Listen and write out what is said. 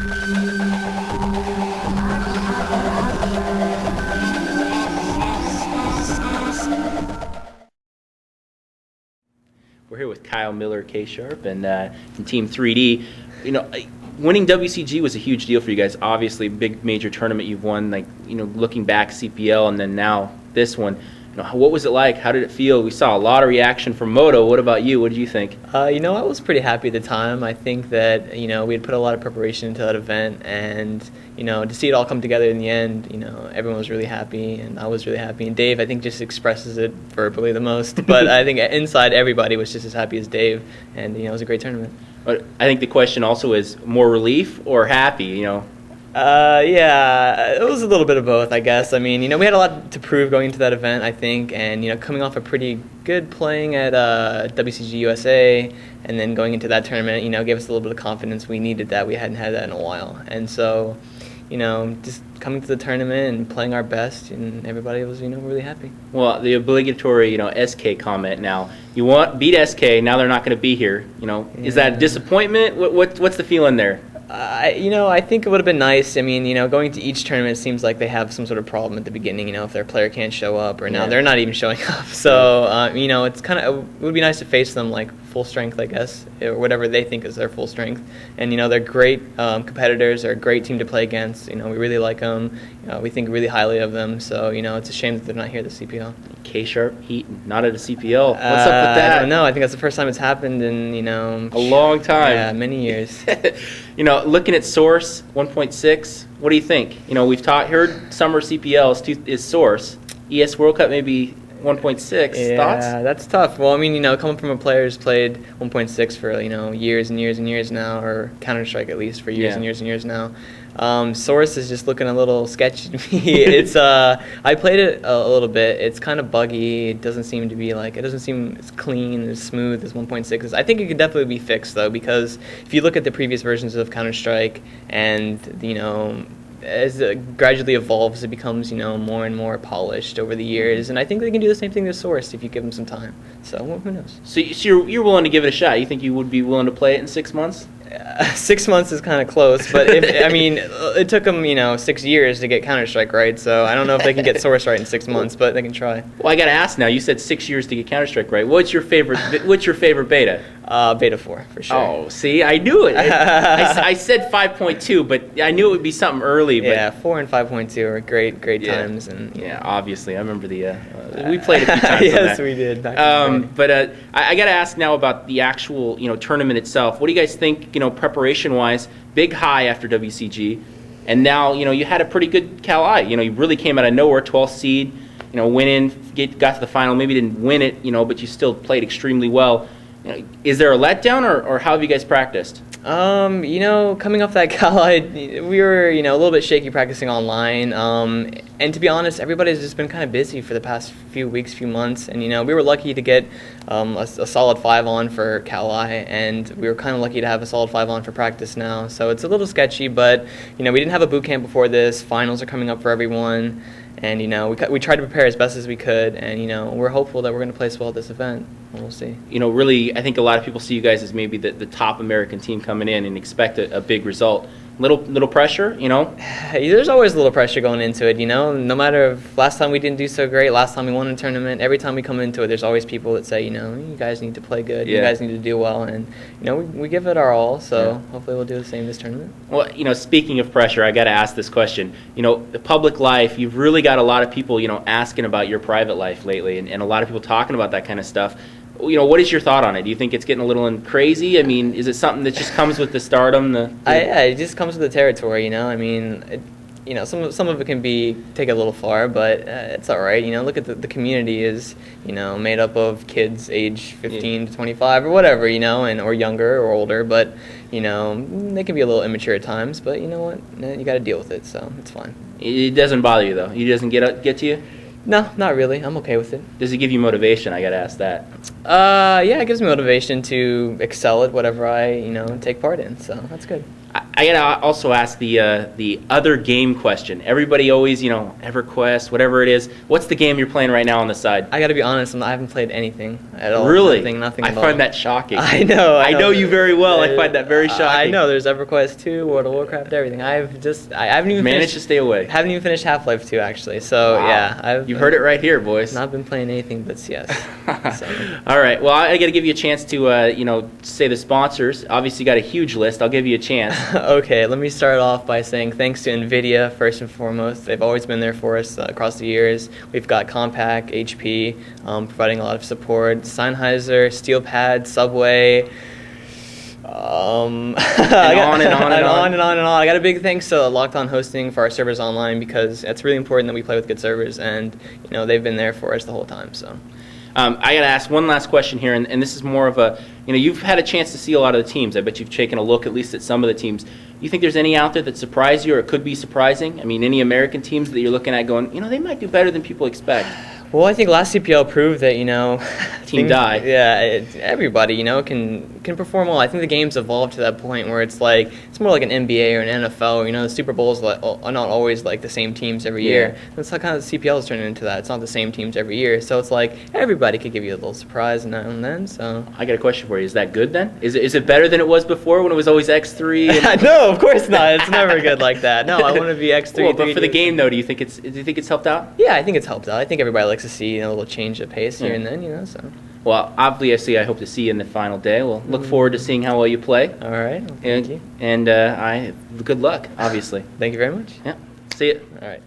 We're here with Kyle Miller, KSharp, and from Team 3D. Winning WCG was a huge deal for you guys. Obviously, big major tournament you've won. Looking back, CPL, and then now this one. What was it like? How did it feel? We saw a lot of reaction from Moto. What about you? What did you think? I was pretty happy at the time. I think that, we had put a lot of preparation into that event, and, to see it all come together in the end, everyone was really happy, and I was really happy. And Dave, I think, just expresses it verbally the most. But I think inside everybody was just as happy as Dave, and, it was a great tournament. But I think the question also is more relief or happy, Yeah, it was a little bit of both, I guess. We had a lot to prove going into that event, I think, and, coming off a pretty good playing at WCG USA, and then going into that tournament, gave us a little bit of confidence. We needed that. We hadn't had that in a while. And so, just coming to the tournament and playing our best, and everybody was, really happy. Well, the obligatory, SK comment now. You beat SK, now they're not going to be here. Is that a disappointment? What's the feeling there? I think it would have been nice. Going to each tournament, it seems like they have some sort of problem at the beginning, if their player can't show up, or now they're not even showing up. So, it's it would be nice to face them like full strength, I guess, or whatever they think is their full strength. And, they're great competitors. They're a great team to play against. We really like them. We think really highly of them. So, it's a shame that they're not here at the CPL. KSharp Heat, not at a CPL. What's up with that? I don't know. I think that's the first time it's happened in, a long time. Yeah, many years. Looking at Source 1.6, what do you think? We've heard summer CPL is Source. ES World Cup maybe 1.6. Yeah, Thoughts? That's tough. Well, coming from a player who's played 1.6 for years and years and years now, or Counter-Strike at least for years and years and years now. Source is just looking a little sketchy to me. It's I played it a little bit. It's kind of buggy. It doesn't seem to be it doesn't seem as clean and as smooth as 1.6 is. I think it could definitely be fixed though, because if you look at the previous versions of Counter-Strike, and as it gradually evolves, it becomes more and more polished over the years, and I think they can do the same thing to Source if you give them some time. So who knows? So you're willing to give it a shot? You think you would be willing to play it in 6 months? 6 months is kind of close, but it took them 6 years to get Counter-Strike right, so I don't know if they can get Source right in 6 months, but they can try. Well, I got to ask now. You said 6 years to get Counter-Strike right. What's your favorite beta? Beta 4 for sure. Oh, see, I knew it. I said 5.2, but I knew it would be something early. But yeah, 4 and 5.2 are great times, and obviously, I remember we played a few times. Yes, we did. But I got to ask now about the actual tournament itself. What do you guys think? Preparation-wise, big high after WCG, and now you had a pretty good Cal-I. You really came out of nowhere, 12th seed. Went in, got to the final. Maybe didn't win it, but you still played extremely well. Is there a letdown, or how have you guys practiced? Coming off that Cal-I, we were, a little bit shaky practicing online. And to be honest, everybody's just been kind of busy for the past few weeks, few months. And, we were lucky to get a solid 5 on for Cal-I, and we were kind of lucky to have a solid 5 on for practice now. So it's a little sketchy, but, we didn't have a boot camp before this. Finals are coming up for everyone. And, we tried to prepare as best as we could, and, we're hopeful that we're going to place well at this event. And we'll see. Really, I think a lot of people see you guys as maybe the top American team coming in and expect a big result. Little pressure, There's always a little pressure going into it, No matter if last time we didn't do so great, last time we won a tournament, every time we come into it, there's always people that say, you guys need to play good, you guys need to do well, and we give it our all. So hopefully we'll do the same this tournament. Well, speaking of pressure, I got to ask this question. The public life, you've really got a lot of people, asking about your private life lately, and a lot of people talking about that kind of stuff. What is your thought on it? Do you think it's getting a little crazy? Is it something that just comes with the stardom? Yeah, it just comes with the territory, some of it can take it a little far, but it's all right. Look at the community is, made up of kids age 15 to 25 or whatever, or younger or older, but, they can be a little immature at times, but you know what? You got to deal with it, so it's fine. It doesn't bother you, though? It doesn't get to you? No, not really. I'm okay with it. Does it give you motivation? I got to ask that. Yeah, it gives me motivation to excel at whatever I, take part in, so that's good. I gotta also ask the other game question. Everybody always, EverQuest, whatever it is. What's the game you're playing right now on the side? I gotta be honest, I haven't played anything at all. Really? Nothing I at all. find that shocking. I know. I know you very well. I find that very shocking. I know. There's EverQuest 2, World of Warcraft, everything. I haven't even managed to stay away. Haven't even finished Half-Life 2 actually. So wow. Yeah, you've heard it right here, boys. Not been playing anything but CS. So. All right. Well, I got to give you a chance to say the sponsors. Obviously, you got a huge list. I'll give you a chance. Okay. Let me start off by saying thanks to NVIDIA first and foremost. They've always been there for us across the years. We've got Compaq, HP, providing a lot of support. Sennheiser, SteelPad, Subway. And on and on and on. I got a big thanks to Locked On Hosting for our servers online because it's really important that we play with good servers, and they've been there for us the whole time. So. I got to ask one last question here, and this is more of a, you've had a chance to see a lot of the teams. I bet you've taken a look at least at some of the teams. You think there's any out there that surprise you or it could be surprising? I mean, any American teams that you're looking at going, they might do better than people expect? Well, I think last CPL proved that, Team Die. Yeah, everybody, can perform well. I think the game's evolved to that point where it's more like an NBA or an NFL. The Super Bowls are not always like the same teams every year. That's how kind of the CPL is turning into that. It's not the same teams every year. So it's like everybody could give you a little surprise now and then. So I got a question for you. Is that good then? Is it better than it was before when it was always X3? No, of course not. It's never good like that. No, I want to be X3. Well, but for the game though, do you think it's helped out? Yeah, I think it's helped out. I think everybody likes to see a little change of pace here and then, So. Well, obviously, I hope to see you in the final day. We'll look forward to seeing how well you play. All right. Well, thank you. And good luck, obviously. Thank you very much. Yeah. See you. All right.